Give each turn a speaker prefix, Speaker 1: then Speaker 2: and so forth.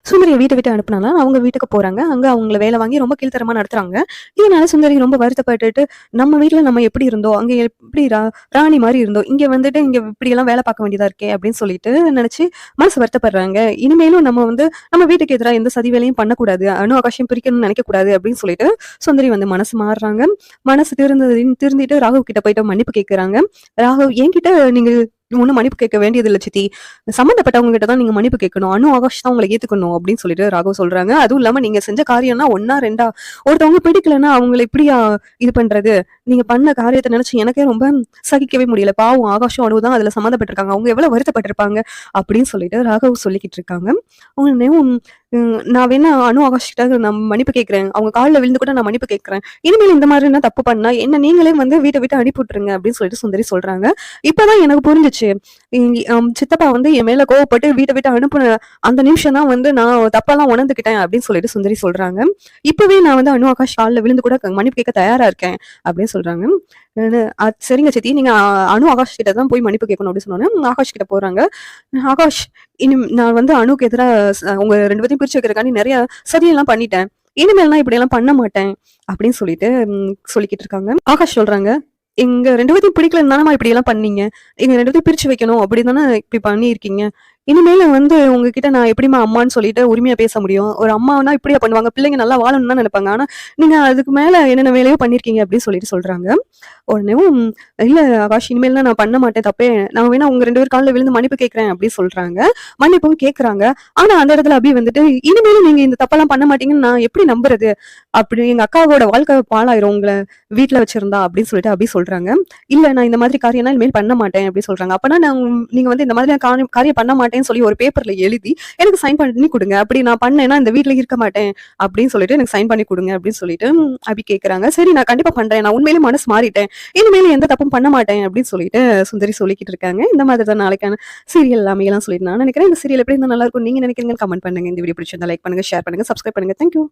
Speaker 1: சுந்தரிய வீட்ட விட்டு அனுப்புனால அவங்க வீட்டுக்கு போறாங்க. அங்க அவங்கள வேலை வாங்கி ரொம்ப கீழ்த்தரமா நடத்துறாங்க. இதனால சுந்தரி ரொம்ப வருத்தப்பட்டுட்டு, நம்ம வீட்ல நம்ம எப்படி இருந்தோம், அங்க எப்படி ராணி மாரி இருந்தோம். இங்க வந்துட்டு இங்க இப்படியெல்லாம் வேலை பார்க்க வேண்டியதா இருக்கே அப்படின்னு சொல்லிட்டு நெனச்சு மனசு வருத்தப்படுறாங்க. இனிமேலும் நம்ம நம்ம வீட்டுக்கு எதிரா எந்த சதி வேலையும் பண்ணக்கூடாது. அணு ஆகாஷையும் பிரிக்கணும்னு நெனைக்கக்கூடாது அப்படின்னு சொல்லிட்டு சுந்தரி மனசு மாறுறாங்க. மனசு திருந்திட்டு ராகவ் கிட்ட போயிட்டு மன்னிப்பு கேட்கறாங்க. ராகவ் என்கிட்ட நீங்க ஒண்ணும் மன்னிப்பு கேட்க வேண்டியதில்ல சித்தி. சம்மந்தப்பட்டவங்க கிட்ட தான் நீங்க மன்னிப்பு கேட்கணும். அனு, ஆகாஷ் தான் உங்கள ஏத்துக்கணும் அப்படின்னு சொல்லிட்டு ராகவ் சொல்றாங்க. அதுவும் இல்லாம நீங்க செஞ்ச காரியம்லாம் 1ஆ 2ஆ ஒருத்தவங்க பிடிக்கலன்னா அவங்கள இப்படியா இது பண்றது? நீங்க பண்ண காரியத்த நினைச்சு எனக்கே ரொம்ப சகிக்கவே முடியல. பாவம் ஆகாஷும், அனுவும் தான் அதுல சம்மந்தப்பட்டிருக்காங்க. அவங்க எவ்வளவு வருத்தப்பட்டிருப்பாங்க அப்படின்னு சொல்லிட்டு ராகவ் சொல்லிக்கிட்டு இருக்காங்க. உடனேயும் நான் வேணா அனு, ஆகாஷ் கிட்ட நான் மன்னிப்பு கேட்கிறேன். அவங்க கால்ல விழுந்து கூட நான் மன்னிப்பு கேட்கிறேன். இனிமேல் இந்த மாதிரிலாம் தப்பு பண்ணா என்ன நீங்களே வீட்ட விட்டு அனுப்பி விட்டுருங்க அப்படின்னு சொல்லிட்டு சுந்தரி சொல்றாங்க. இப்பதான் எனக்கு புரிஞ்சுச்சு. சித்தப்பா என் மேல கோவப்பட்டு வீட்ட விட்டு அனுப்புன அந்த நிமிஷம் தான் நான் தப்பெல்லாம் உணர்ந்துக்கிட்டேன் அப்படின்னு சொல்லிட்டு சுந்தரி சொல்றாங்க. இப்பவே நான் அனு, ஆகாஷ் கால்ல விழுந்து கூட மன்னிப்பு கேட்க தயாரா இருக்கேன் அப்படின்னு சொல்றாங்க. சரிங்க சித்தி, நீங்க அனு, ஆகாஷ் கிட்ட தான் போய் மன்னிப்பு கேட்கணும் அப்படின்னு சொன்னோன்னே ஆகாஷ் கிட்ட போறாங்க. ஆகாஷ், நான் அணுக்கு எதிரா உங்க 2 பேத்தையும் பிரிச்சு வைக்கிறதுக்காண்டி நிறைய சதியெல்லாம் பண்ணிட்டேன். இனிமேல் இப்படி எல்லாம் பண்ண மாட்டேன் அப்படின்னு சொல்லிட்டு சொல்லிக்கிட்டு இருக்காங்க. ஆகாஷ் சொல்றாங்க, எங்க 2 பேத்தையும் பிடிக்கலன்னு தானமா இப்படி எல்லாம் பண்ணீங்க. எங்க 2 பேத்தையும் பிரிச்சு வைக்கணும் அப்படின்னு தானே இப்படி பண்ணியிருக்கீங்க. இனிமேல உங்ககிட்ட நான் எப்படிம்மா அம்மான்னு சொல்லிட்டு உரிமையா பேச முடியும்? ஒரு அம்மானா இப்படியா பண்ணுவாங்க? பிள்ளைங்க நல்லா வாழணும்னு தான் நினைப்பாங்க. ஆனா நீங்க அதுக்கு மேல என்னென்ன வேலையோ பண்ணிருக்கீங்க அப்படின்னு சொல்லிட்டு சொல்றாங்க. உடனேவும் இல்ல ஆகாஷ், இனிமேல் நான் பண்ண மாட்டேன் தப்பே. நான் வேணா உங்க 2 பேர் கால்ல விழுந்து மன்னிப்பு கேட்கிறேன் அப்படின்னு சொல்றாங்க. மன்னிப்பும் கேட்கறாங்க. ஆனா அந்த இடத்துல அபி இனிமேலும் நீங்க இந்த தப்பெல்லாம் பண்ண மாட்டீங்கன்னு நான் எப்படி நம்புறது? அப்படி எங்க அக்காவோட வாழ்க்கை பாழாயிரும் உங்களை வீட்டுல வச்சிருந்தா அப்படின்னு சொல்லிட்டு அபி சொல்றாங்க. இல்ல, நான் இந்த மாதிரி காரியம்னா இனிமேல் பண்ண மாட்டேன் அப்படின்னு சொல்றாங்க. அப்பனா நீங்க இந்த மாதிரி காரியம் பண்ண மாட்டேன்னு சொல்லி ஒரு பேப்பர்ல எழுதி எனக்கு சைன் பண்ணி கொடுங்க. அப்படி நான் பண்ணேன்னா இந்த வீட்டுல இருக்க மாட்டேன் அப்படின்னு சொல்லிட்டு எனக்கு சைன் பண்ணி கொடுங்க அப்படின்னு சொல்லிட்டு அபி கேட்கறாங்க. சரி, நான் கண்டிப்பா பண்றேன். நான் உண்மையிலே மனசு மாறிட்டேன். இனிமேல் எந்த தப்பும் பண்ண மாட்டேன் அப்படின்னு சொல்லிட்டு சுந்தரி சொல்லிக்கிட்டு இருக்காங்க. இந்த மாதிரி தான் நாளைக்கான சீரியல் எல்லாமே எல்லாம் சொல்லிட்டு நான் நினைக்கிறேன். இந்த சீரியல் எப்படி இருந்தா நல்லா இருக்கும் நீங்க நினைக்கிறீங்கன்னு கமெண்ட் பண்ணுங்க. இந்த வீடியோ பிடிச்சிருந்தா லைக் பண்ணுங்க, ஷேர் பண்ணுங்க, சப்ஸ்கிரைப் பண்ணுங்க. தேங்க்யூ.